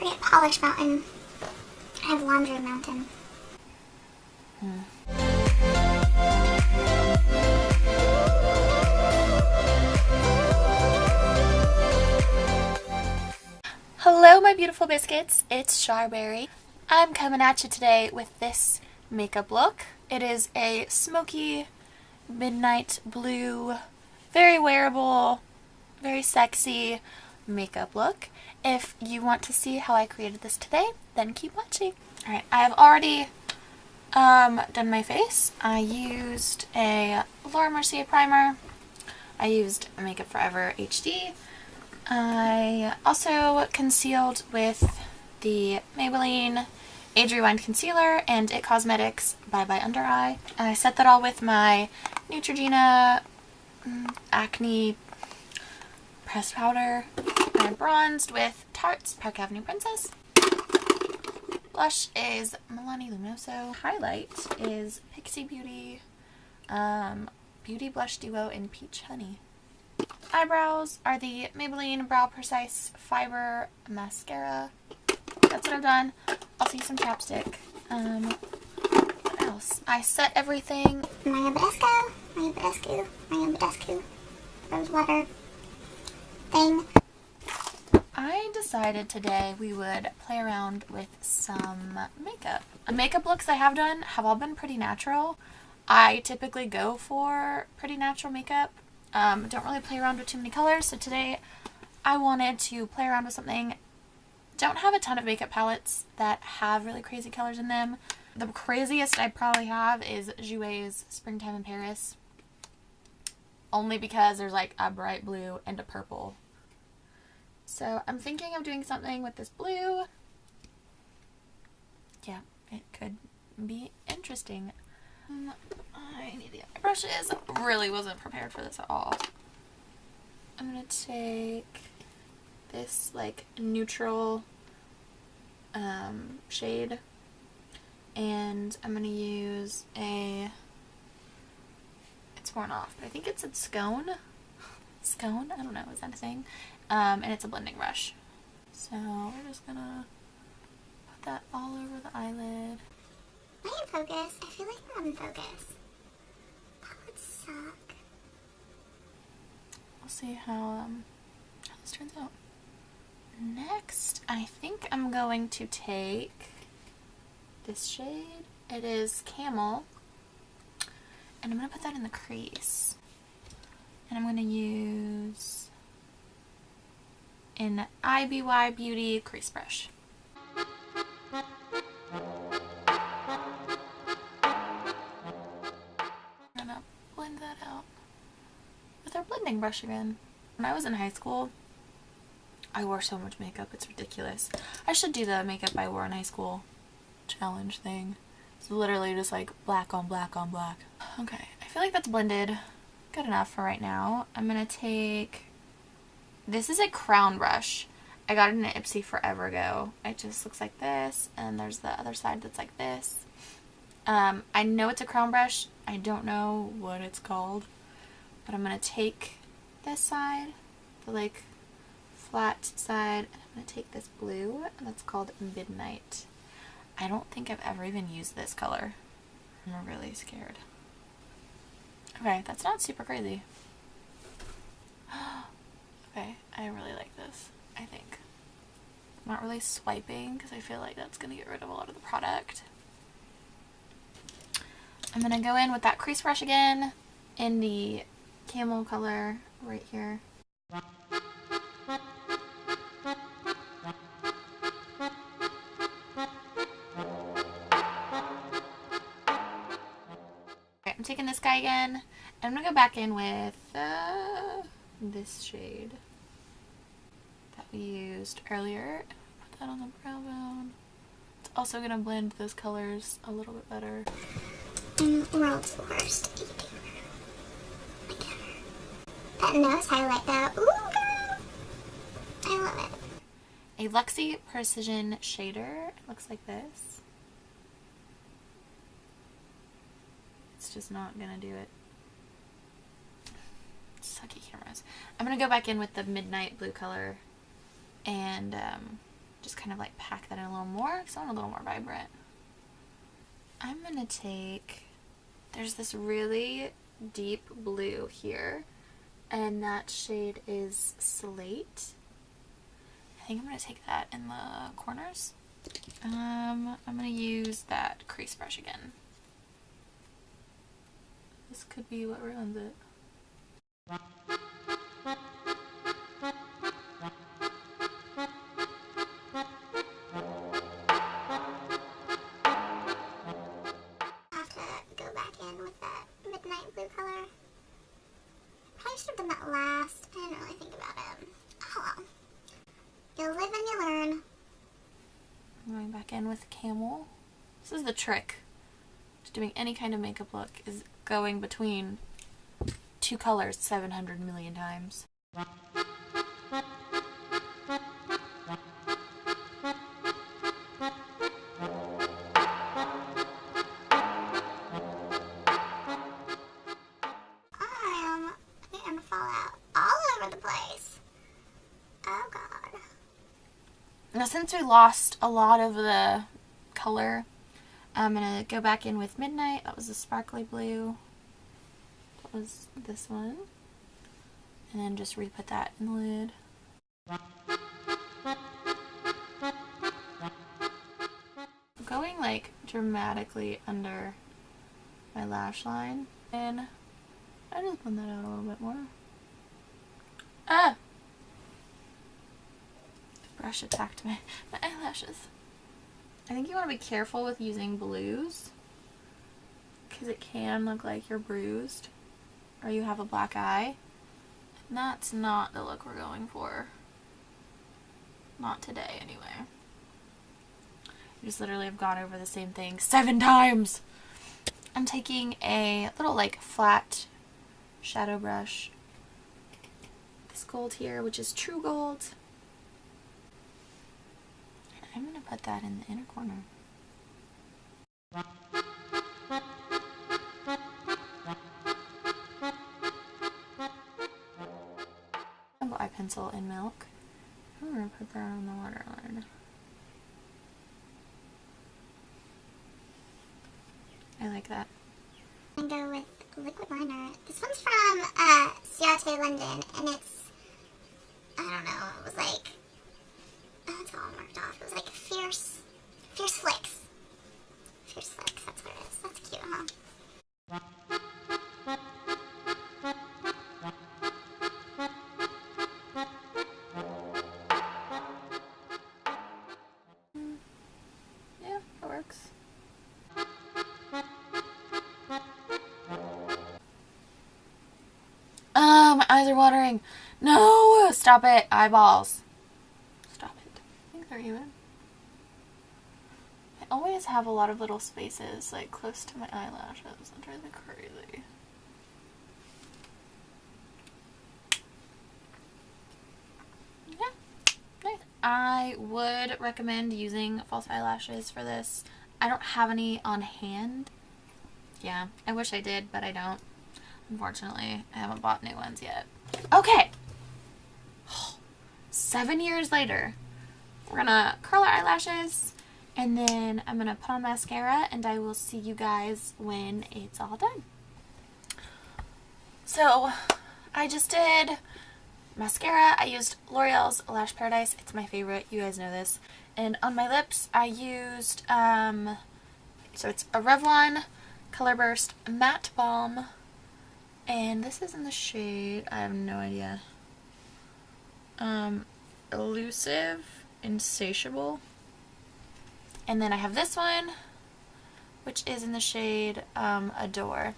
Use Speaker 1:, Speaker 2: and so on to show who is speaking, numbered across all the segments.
Speaker 1: Forget Polish Mountain. I have Laundry Mountain.
Speaker 2: Hello my beautiful biscuits, it's Charberry. I'm coming at you today with this makeup look. It is a smoky midnight blue, very wearable, very sexy makeup look. If you want to see how I created this today, then keep watching. Alright, I have already done my face. I used a Laura Mercier primer. I used Makeup Forever HD. I also concealed with the Maybelline Age Rewind Concealer and It Cosmetics Bye Bye Under Eye. I set that all with my Neutrogena Acne Pressed Powder. I bronzed with Tarte's Park Avenue Princess. Blush is Milani Luminoso. Highlight is Pixie Beauty Beauty Blush Duo in Peach Honey. Eyebrows are the Maybelline Brow Precise Fiber Mascara. That's what I've done. Also use some chapstick. What else? I set everything.
Speaker 1: Maya Badescu, rose water thing.
Speaker 2: I decided today we would play around with some makeup. The makeup looks I have done have all been pretty natural. I typically go for pretty natural makeup. Don't really play around with too many colors, so today I wanted to play around with something. Don't have a ton of makeup palettes that have really crazy colors in them. The craziest I probably have is Jouer's Springtime in Paris. Only because there's like a bright blue and a purple. So I'm thinking of doing something with this blue. Yeah, it could be interesting. I need the eye brushes. Really wasn't prepared for this at all. I'm gonna take this like neutral shade, and I'm gonna use a, it's worn off, but I think it's a scone, I don't know, is that a thing? And it's a blending brush. So we're just gonna put that all over the eyelid.
Speaker 1: Am I in focus? I feel like we're in focus. Palettes suck.
Speaker 2: We'll see how this turns out. Next, I think I'm going to take this shade. It is Camel. And I'm going to put that in the crease. And I'm going to use an IBY Beauty crease brush. I'm going to blend that out with our blending brush again. When I was in high school, I wore so much makeup, it's ridiculous. I should do the makeup I wore in high school challenge thing. It's literally just like black on black on black. Okay, I feel like that's blended good enough for right now. I'm gonna take, this is a crown brush. I got it in an Ipsy forever ago. It just looks like this, and there's the other side that's like this. I know it's a crown brush. I don't know what it's called, but I'm gonna take this side, the like flat side, and I'm going to take this blue, and that's called Midnight. I don't think I've ever even used this color. I'm really scared. Okay, that's not super crazy. Okay, I really like this, I think. I'm not really swiping because I feel like that's going to get rid of a lot of the product. I'm going to go in with that crease brush again in the camel color right here. I'm taking this guy again, and I'm going to go back in with this shade that we used earlier. Put that on the brow bone. It's also going to blend those colors a little bit better.
Speaker 1: World's worst eater. That nose highlight though. Ooh, girl. I love it.
Speaker 2: A Luxie Precision Shader. It looks like this. It's just not gonna do it. Sucky cameras. I'm gonna go back in with the Midnight blue color and just kind of like pack that in a little more because I want a little more vibrant. I'm gonna take, there's this really deep blue here, and that shade is Slate. I think I'm gonna take that in the corners. I'm gonna use that crease brush again. This could be what ruins it.
Speaker 1: Probably should have done that last. I didn't really think about it. Oh well. You live and you learn.
Speaker 2: I'm going back in with Camel. This is the trick to doing any kind of makeup look, is going between two colors 700 million times. Now since we lost a lot of the color, I'm going to go back in with Midnight. That was the sparkly blue. That was this one. And then just re-put that in the lid. I'm going like dramatically under my lash line. And I just blend that out a little bit more. Ah! Brush attacked my eyelashes. I think you want to be careful with using blues because it can look like you're bruised or you have a black eye. And that's not the look we're going for. Not today, anyway. I just literally have gone over the same thing 7 times. I'm taking a little like flat shadow brush. This gold here, which is true gold. I'm going to put that in the inner corner. Eye pencil in Milk. I'm going to put that on the waterline. I like that.
Speaker 1: I'm going to go with liquid liner. This one's from Ciate London, and it's, I don't know, it was like, it's all marked off. It was like Fierce Flicks. Fierce Flicks, that's what it is. That's cute, huh?
Speaker 2: Yeah, that works. My eyes are watering. No! Stop it, eyeballs. Stop it. I think they're even. I always have a lot of little spaces like close to my eyelashes. That drives me crazy. Yeah, nice. I would recommend using false eyelashes for this. I don't have any on hand. Yeah, I wish I did, but I don't. Unfortunately, I haven't bought new ones yet. Okay. 7 years later, we're gonna curl our eyelashes, and then I'm gonna put on mascara, and I will see you guys when it's all done. So, I just did mascara. I used L'Oreal's Lash Paradise. It's my favorite. You guys know this. And on my lips, I used, so it's a Revlon Color Burst Matte Balm. And this is in the shade, I have no idea, Elusive Insatiable. And then I have this one, which is in the shade Adore.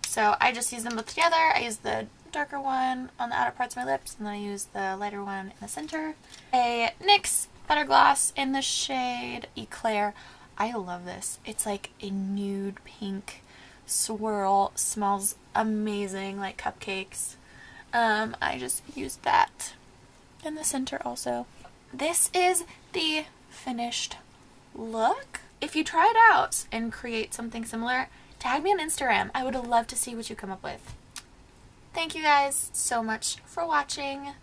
Speaker 2: So I just use them both together. I use the darker one on the outer parts of my lips, and then I use the lighter one in the center. A NYX Butter Gloss in the shade Eclair. I love this. It's like a nude pink swirl, smells amazing, like cupcakes. I just used that in the center also. This is the finished look. If you try it out and create something similar, tag me on Instagram. I would love to see what you come up with. Thank you guys so much for watching.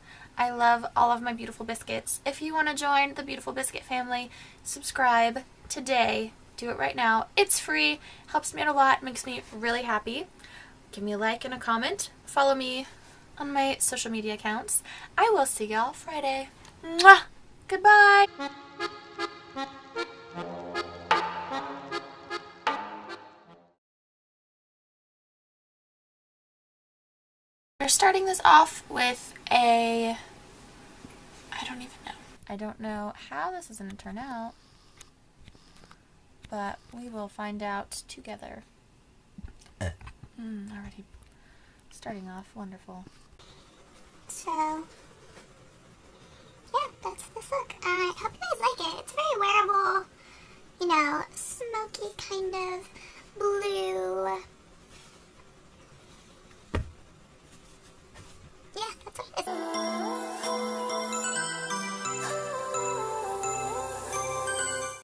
Speaker 2: I love all of my Beautiful Biscuits. If you want to join the Beautiful Biscuit family, subscribe today. Do it right now. It's free. Helps me out a lot. Makes me really happy. Give me a like and a comment. Follow me on my social media accounts. I will see y'all Friday. Mwah! Goodbye! We're starting this off with I don't even know. I don't know how this is going to turn out, but we will find out together. Already starting off wonderful.
Speaker 1: So, yeah, that's this look. I hope